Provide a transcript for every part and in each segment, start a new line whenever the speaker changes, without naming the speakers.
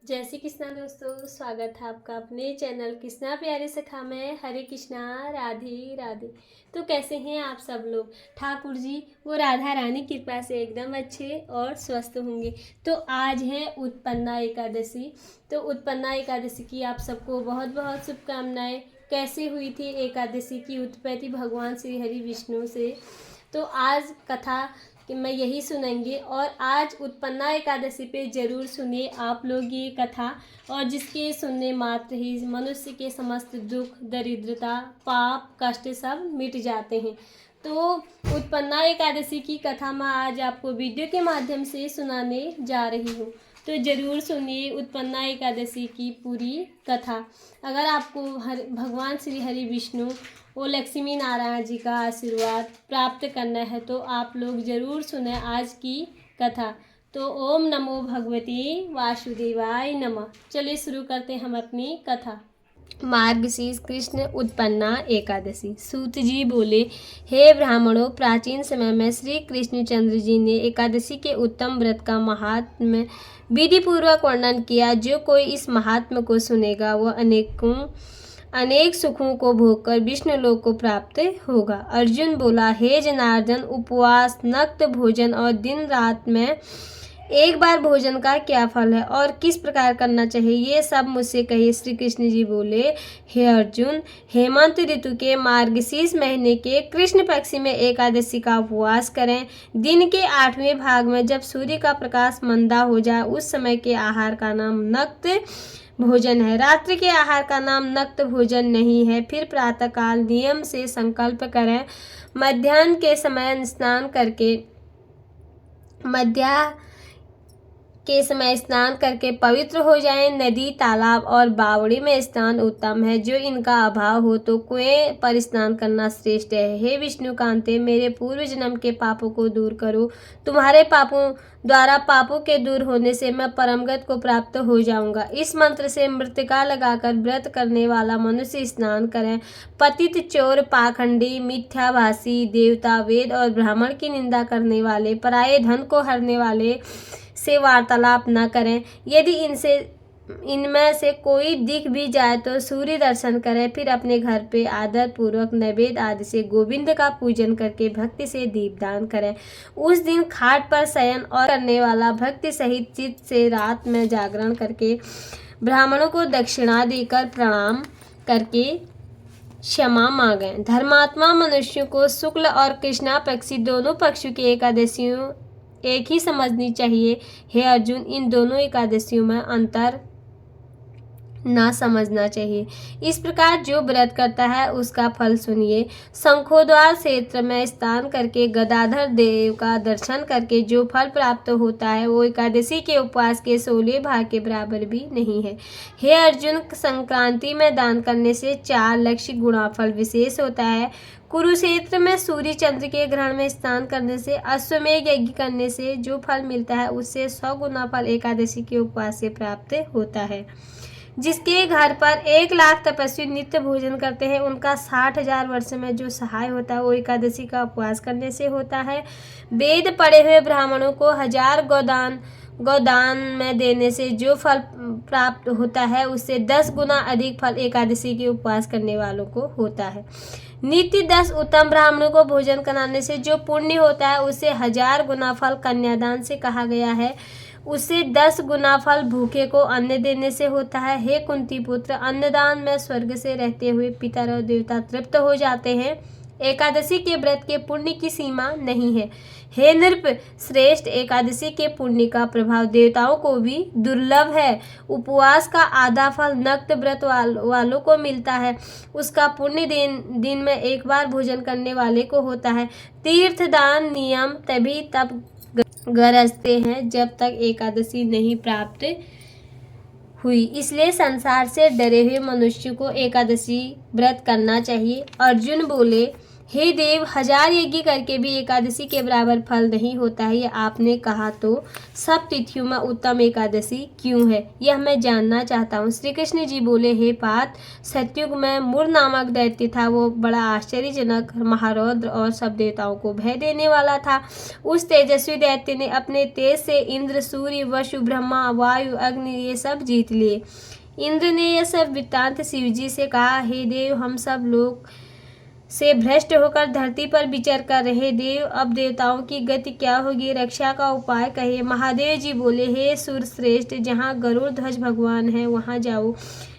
जय श्री कृष्णा दोस्तों, स्वागत है आपका अपने चैनल कृष्णा प्यारी सखा में। हरे कृष्णा, राधे राधे। तो कैसे हैं आप सब लोग? ठाकुर जी वो राधा रानी कृपा से एकदम अच्छे और स्वस्थ होंगे। तो आज है उत्पन्ना एकादशी। तो उत्पन्ना एकादशी की आप सबको बहुत बहुत शुभकामनाएं। कैसे हुई थी एकादशी की उत्पत्ति भगवान श्री हरि विष्णु से, तो आज कथा कि मैं यही सुनेंगे। और आज उत्पन्ना एकादशी पे ज़रूर सुनिए आप लोग ये कथा, और जिसके सुनने मात्र ही मनुष्य के समस्त दुख, दरिद्रता, पाप, कष्ट सब मिट जाते हैं। तो उत्पन्ना एकादशी की कथा मैं आज आपको वीडियो के माध्यम से सुनाने जा रही हूँ। तो ज़रूर सुनिए उत्पन्ना एकादशी की पूरी कथा। अगर आपको भगवान श्री हरि विष्णु और लक्ष्मी नारायण जी का आशीर्वाद प्राप्त करना है तो आप लोग ज़रूर सुने आज की कथा। तो ओम नमो भगवती वासुदेवाय नमः। चलिए शुरू करते हैं हम अपनी कथा। मार्गशीर्ष कृष्ण उत्पन्ना एकादशी। सूत जी बोले, हे ब्राह्मणों, प्राचीन समय में श्री कृष्णचंद्र जी ने एकादशी के उत्तम व्रत का महात्म्य विधि पूर्वक वर्णन किया। जो कोई इस महात्म्य को सुनेगा वह अनेक सुखों को भोगकर विष्णुलोक को प्राप्त होगा। अर्जुन बोला, हे जनार्दन, उपवास, नक्त भोजन और दिन रात में एक बार भोजन का क्या फल है और किस प्रकार करना चाहिए, ये सब मुझसे कहिए। श्री कृष्ण जी बोले, हे अर्जुन, हेमंत ऋतु के मार्गशीर्ष महीने के कृष्ण पक्ष में एकादशी का उपवास करें। दिन के 8वें भाग में जब सूर्य का प्रकाश मंदा हो जाए उस समय के आहार का नाम नक्त भोजन है। रात्रि के आहार का नाम नक्त भोजन नहीं है। फिर प्रातःकाल नियम से संकल्प करें। मध्याह्न के समय स्नान करके पवित्र हो जाएं। नदी, तालाब और बावड़ी में स्नान उत्तम है। जो इनका अभाव हो तो कुएं पर स्नान करना श्रेष्ठ है। हे विष्णु कांते, मेरे पूर्व जन्म के पापों को दूर करो। तुम्हारे पापों द्वारा पापों के दूर होने से मैं परमगत को प्राप्त हो जाऊंगा। इस मंत्र से मृतिका लगाकर व्रत करने वाला मनुष्य स्नान करें। पतित, चोर, पाखंडी, मिथ्याभाषी, देवता, वेद और ब्राह्मण की निंदा करने वाले, पराये धन को हरने वाले से वार्तालाप न करें। यदि इनमें से कोई दिख भी जाए तो सूर्य दर्शन करें। फिर अपने घर पे आदर पूर्वक नैवेद्य आदि से गोविंद का पूजन करके भक्ति से दीपदान करें। उस दिन खाट पर शयन और करने वाला भक्ति सहित चित्त से रात में जागरण करके ब्राह्मणों को दक्षिणा देकर प्रणाम करके क्षमा मांगे। धर्मात्मा मनुष्यों को शुक्ल और कृष्णा पक्षी दोनों पक्षों की एकादशियों एक ही समझनी चाहिए। हे अर्जुन, इन दोनों एकादशियों में अंतर ना समझना चाहिए। इस प्रकार जो व्रत करता है उसका फल सुनिए। शंखोद्वार क्षेत्र में स्नान करके गदाधर देव का दर्शन करके जो फल प्राप्त होता है वो एकादशी के उपवास के 16 भाग के बराबर भी नहीं है। हे अर्जुन, संक्रांति में दान करने से 4 लक्ष्य गुणा फल विशेष होता है। कुरुक्षेत्र में सूर्य चंद्र के ग्रहण में स्नान करने से, अश्वमेध यज्ञ करने से जो फल मिलता है उससे 100 गुना फल एकादशी के उपवास से प्राप्त होता है। जिसके घर पर 1 लाख तपस्वी नित्य भोजन करते हैं उनका 60,000 वर्ष में जो सहाय होता है वो एकादशी का उपवास करने से होता है। वेद पढ़े हुए ब्राह्मणों को 1000 गोदान में देने से जो फल प्राप्त होता है उससे 10 गुना अधिक फल एकादशी के उपवास करने वालों को होता है। नित्य 10 उत्तम ब्राह्मणों को भोजन कराने से जो पुण्य होता है उससे 1000 गुना फल कन्यादान से कहा गया है। उससे 10 गुना फल भूखे को अन्न देने से होता है। हे कुंती पुत्र, अन्नदान में स्वर्ग से रहते हुए पितर और देवता तृप्त हो जाते हैं। एकादशी के व्रत के पुण्य की सीमा नहीं है। हे नृप श्रेष्ठ, एकादशी के पुण्य का प्रभाव देवताओं को भी दुर्लभ है। उपवास का आधा फल नक्त व्रत वालों को मिलता है। उसका पुण्य दिन में एक बार भोजन करने वाले को होता है। तीर्थदान नियम तभी तब गरजते हैं जब तक एकादशी नहीं प्राप्त हुई। इसलिए संसार से डरे हुए मनुष्य को एकादशी व्रत करना चाहिए। अर्जुन बोले, हे देव, 1000 यज्ञ करके भी एकादशी के बराबर फल नहीं होता है। यह आपने कहा तो सब तिथियों में उत्तम एकादशी क्यों है, यह मैं जानना चाहता हूँ। श्री कृष्ण जी बोले, हे पार्थ, सतयुग में मुर नामक दैत्य था। वो बड़ा आश्चर्यजनक, महारौद्र और सब देवताओं को भय देने वाला था। उस तेजस्वी दैत्य ने अपने तेज से इंद्र, सूर्य, वसु, ब्रह्मा, वायु, अग्नि ये सब जीत लिए। इंद्र ने यह सब वृत्तांत शिवजी से कहा। हे देव, हम सब लोग से भ्रष्ट होकर धरती पर विचर कर रहे। देव, अब देवताओं की गति क्या होगी, रक्षा का उपाय कहिए। महादेव जी बोले, हे सुर श्रेष्ठ, जहाँ गरुड़ ध्वज भगवान है वहाँ जाओ।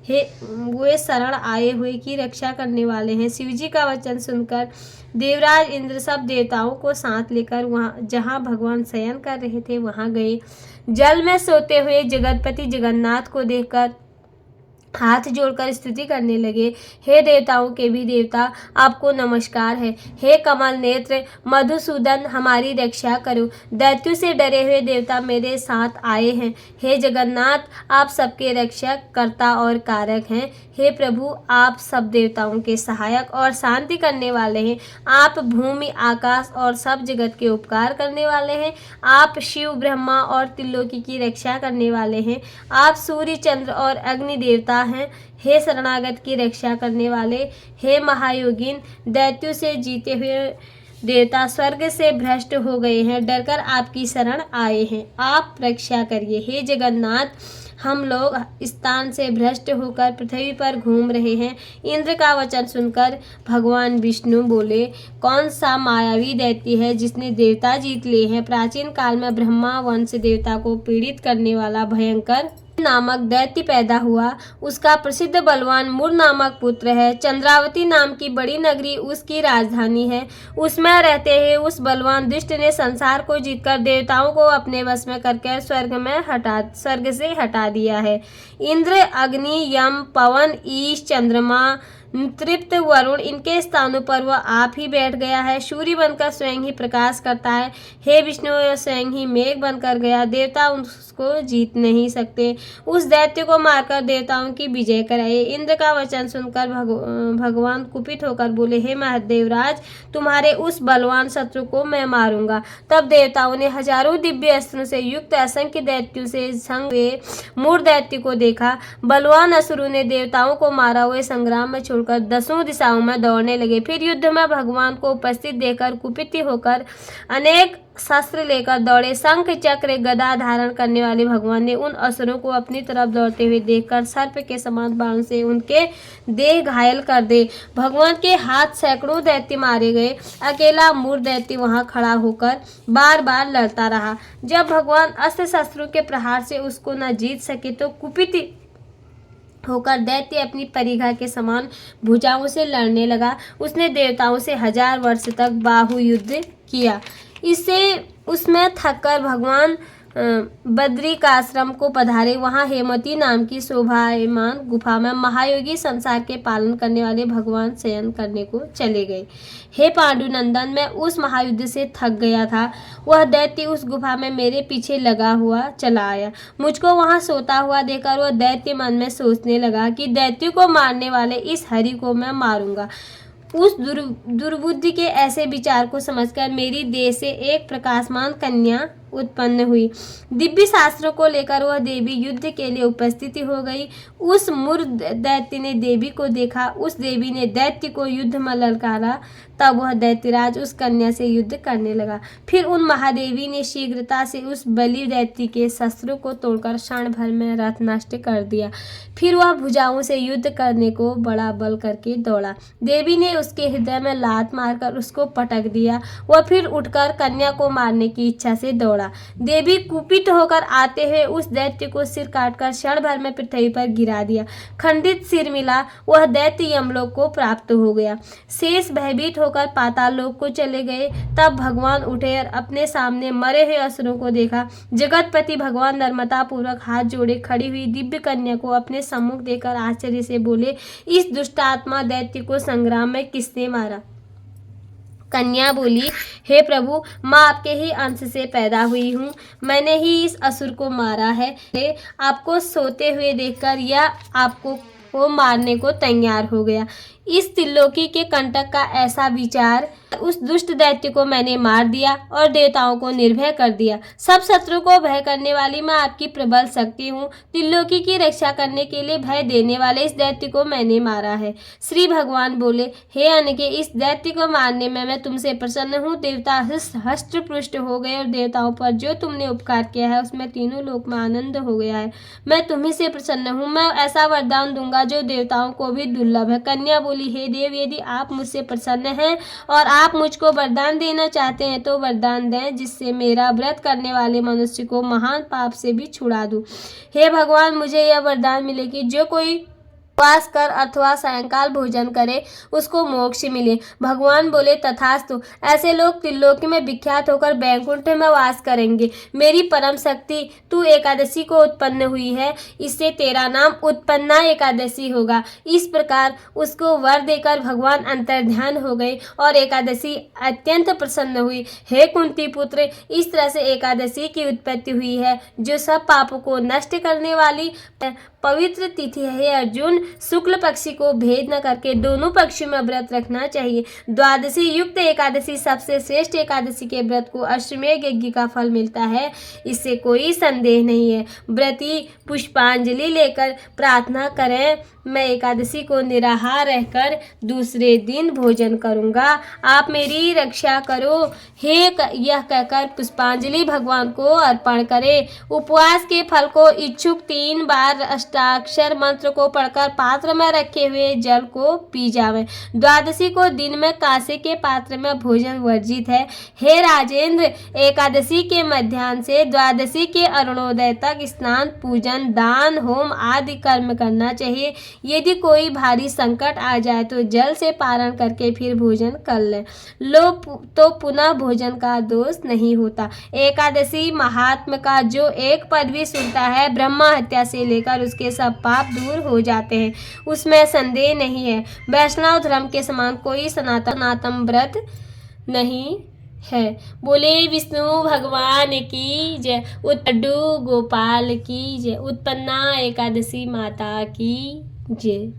हे, वे शरण आए हुए की रक्षा करने वाले हैं। शिवजी का वचन सुनकर देवराज इंद्र सब देवताओं को साथ लेकर वहाँ जहाँ भगवान शयन कर रहे थे वहाँ गए। जल में सोते हुए जगतपति जगन्नाथ को देखकर हाथ जोड़कर स्तुति करने लगे। हे देवताओं के भी देवता, आपको नमस्कार है। हे कमल नेत्र मधुसूदन, हमारी रक्षा करो। दैत्यों से डरे हुए देवता मेरे साथ आए हैं। हे जगन्नाथ, आप सबके रक्षक, कर्ता और कारक हैं। हे प्रभु, आप सब देवताओं के सहायक और शांति करने वाले हैं। आप भूमि, आकाश और सब जगत के उपकार करने वाले हैं। आप शिव, ब्रह्मा और त्रिलोकी की रक्षा करने वाले हैं। आप सूर्य, चंद्र और अग्नि देवता हैं। हे शरणागत की रक्षा करने वाले, हे महायोगिन, दैत्यों से जीते हुए देवता स्वर्ग से भ्रष्ट हो गए हैं, डरकर आपकी शरण आए हैं। आप रक्षा करिए। हे जगन्नाथ, हम लोग स्थान से भ्रष्ट होकर पृथ्वी पर घूम रहे हैं। इंद्र का वचन सुनकर भगवान विष्णु बोले, कौन सा मायावी दैत्य है जिसने देवता जीत लिए हैं। प्राचीन काल में ब्रह्मा वंश देवता को पीड़ित करने वाला भयंकर नामक दैत्य पैदा हुआ। उसका प्रसिद्ध बलवान मुर नामक पुत्र है। चंद्रावती नाम की बड़ी नगरी उसकी राजधानी है। उसमें रहते हुए उस बलवान दुष्ट ने संसार को जीतकर देवताओं को अपने वश में करके स्वर्ग से हटा दिया है। इंद्र, अग्नि, यम, पवन, ईश, चंद्रमा, तृप्त, वरुण, इनके स्थानों पर वह आप ही बैठ गया है। सूर्य बनकर स्वयं ही प्रकाश करता है। हे विष्णु, वह स्वयं ही मेघ बनकर गया। देवता उसको जीत नहीं सकते। उस दैत्य को मारकर देवताओं की विजय कराइए। इंद्र का वचन सुनकर भगवान कुपित होकर बोले, हे महादेवराज, तुम्हारे उस बलवान शत्रु को मैं मारूंगा। तब देवताओं ने हजारों दिव्य अस्त्रों से युक्त असंख्य दैत्यों से संग हुए मूर दैत्य को देखा। बलवान असुरों ने देवताओं को मारा हुए संग्राम में छोड़कर 10 दिशाओं में दौड़ने लगे। फिर युद्ध में भगवान को उपस्थित देखकर कुपित होकर अनेक शस्त्र लेकर दौड़े। शंख, चक्र, गदा धारण करने वाले भगवान ने उन असुरों को अपनी तरफ दौड़ते हुए देखकर सर्प के समान बाण से उनके देह घायल कर दे। भगवान के हाथ सैकड़ों दैत्य मारे गए। अकेला मूर दैत्य वहां खड़ा होकर बार बार लड़ता रहा। जब भगवान अस्त्र शस्त्रों के प्रहार से उसको न जीत सके तो कुपित होकर दैत्य अपनी परिघा के समान भुजाओं से लड़ने लगा। उसने देवताओं से 1000 वर्ष तक बाहु युद्ध किया। इससे उसमें थककर भगवान बद्रिकाश्रम को पधारे। वहां हेमवती नाम की शोभायमान गुफा में महायोगी संसार के पालन करने वाले भगवान शयन करने को चले गए। हे पांडुनंदन, मैं उस महायुद्ध से थक गया था। वह दैत्य उस गुफा में मेरे पीछे लगा हुआ चला आया। मुझको वहां सोता हुआ देखकर वह दैत्य मन में सोचने लगा कि दैत्य को मारने वाले इस हरि को मैं मारूंगा। उस दुर्बुद्धि के ऐसे विचार को समझकर मेरी देह से एक प्रकाशमान कन्या उत्पन्न हुई। दिव्य शास्त्रों को लेकर वह देवी युद्ध के लिए उपस्थित हो गई। उस मूर दैत्य ने देवी को देखा। उस देवी ने दैत्य को युद्ध में ललकारा। तब वह दैत्यराज उस कन्या से युद्ध करने लगा। फिर उन महादेवी ने शीघ्रता से उस बलि दैत्य के शस्त्रों को तोड़कर क्षण भर में रथ नष्ट कर दिया। फिर वह भुजाओं से युद्ध करने को बड़ा बल करके दौड़ा। देवी ने उसके हृदय में लात मारकर उसको पटक दिया। वह फिर उठकर कन्या को मारने की इच्छा से दौड़ा। देवी कुपित होकर आते हुए उस दैत्य को सिर काटकर क्षण भर में पृथ्वी पर गिरा दिया। खंडित सिर मिला वह दैत्य यमलोक को प्राप्त हो गया। शेष भयभीत होकर पाताल लोक को चले गए। तब भगवान उठे और अपने सामने मरे हुए असुरों को देखा। जगतपति भगवान नर्मदा पूर्वक हाथ जोड़े खड़ी हुई दिव्य कन्या को अपने सम्मुख देखकर आश्चर्य से बोले, इस दुष्टात्मा दैत्य को संग्राम में किसने मारा। कन्या बोली, हे प्रभु, मैं आपके ही अंश से पैदा हुई हूँ। मैंने ही इस असुर को मारा है। आपको सोते हुए देखकर यह आपको मारने को तैयार हो गया। इस त्रिलोकी के कंटक का ऐसा विचार, उस दुष्ट दैत्य को मैंने मार दिया और देवताओं को निर्भय कर दिया। सब शत्रु को भय करने वाली मैं आपकी प्रबल शक्ति हूँ। त्रिलोकी की रक्षा करने के लिए भय देने वाले इस दैत्य को मैंने मारा है। श्री भगवान बोले, हे अनघे, इस दैत्य को मारने में मैं तुमसे प्रसन्न हूँ। देवता हष्ट पुष्ट हो गए और देवताओं पर जो तुमने उपकार किया है उसमें तीनों लोक में आनंद हो गया है। मैं तुम्ही से प्रसन्न हूँ। मैं ऐसा वरदान दूंगा जो देवताओं को भी दुर्लभ है। कन्या बोली, हे देव, यदि आप मुझसे प्रसन्न हैं और आप मुझको वरदान देना चाहते हैं तो वरदान दें, जिससे मेरा व्रत करने वाले मनुष्य को महान पाप से भी छुड़ा दूं। हे भगवान, मुझे यह वरदान मिले कि जो कोई उपवास कर अथवा सायंकाल भोजन करे उसको मोक्ष मिले। भगवान बोले, तथास्तु। ऐसे लोग त्रिलोकी में विख्यात होकर वैकुंठ में वास करेंगे। मेरी परम शक्ति तू एकादशी को उत्पन्न हुई है, इससे तेरा नाम उत्पन्ना एकादशी होगा। इस प्रकार उसको वर देकर भगवान अंतर्ध्यान हो गए और एकादशी अत्यंत प्रसन्न हुई। हे कुंती पुत्र, इस तरह से एकादशी की उत्पत्ति हुई है जो सब पापों को नष्ट करने वाली पवित्र तिथि है। हे अर्जुन, शुक्ल पक्षी को भेद न करके दोनों पक्षियों में व्रत रखना चाहिए। द्वादशी युक्त एकादशी सबसे श्रेष्ठ एकादशी के व्रत को अश्वमेध यज्ञ का फल मिलता है, इससे कोई संदेह नहीं है। व्रती पुष्पांजलि लेकर प्रार्थना करें, मैं एकादशी को निराहार रहकर दूसरे दिन भोजन करूंगा। आप मेरी रक्षा करो। यह कहकर पुष्पांजलि भगवान को अर्पण करें। उपवास के फल को इच्छुक 3 बार अष्टाक्षर मंत्र को पढ़कर पात्र में रखे हुए जल को पी जावे। द्वादशी को दिन में कांसे के पात्र में भोजन वर्जित है। हे राजेंद्र, एकादशी के मध्याह्न से द्वादशी के अरुणोदय तक स्नान, पूजन, दान, होम आदि कर्म करना चाहिए। यदि कोई भारी संकट आ जाए तो जल से पारण करके फिर भोजन कर ले तो पुनः भोजन का दोष नहीं होता। एकादशी महात्म का जो एक पद भी सुनता है, ब्रह्मा हत्या से लेकर उसके सब पाप दूर हो जाते हैं, उसमें संदेह नहीं है। वैष्णव धर्म के समान कोई सनातन व्रत नहीं है। बोले विष्णु भगवान की जय। लड्डू गोपाल की जय। उत्पन्ना एकादशी माता की जय।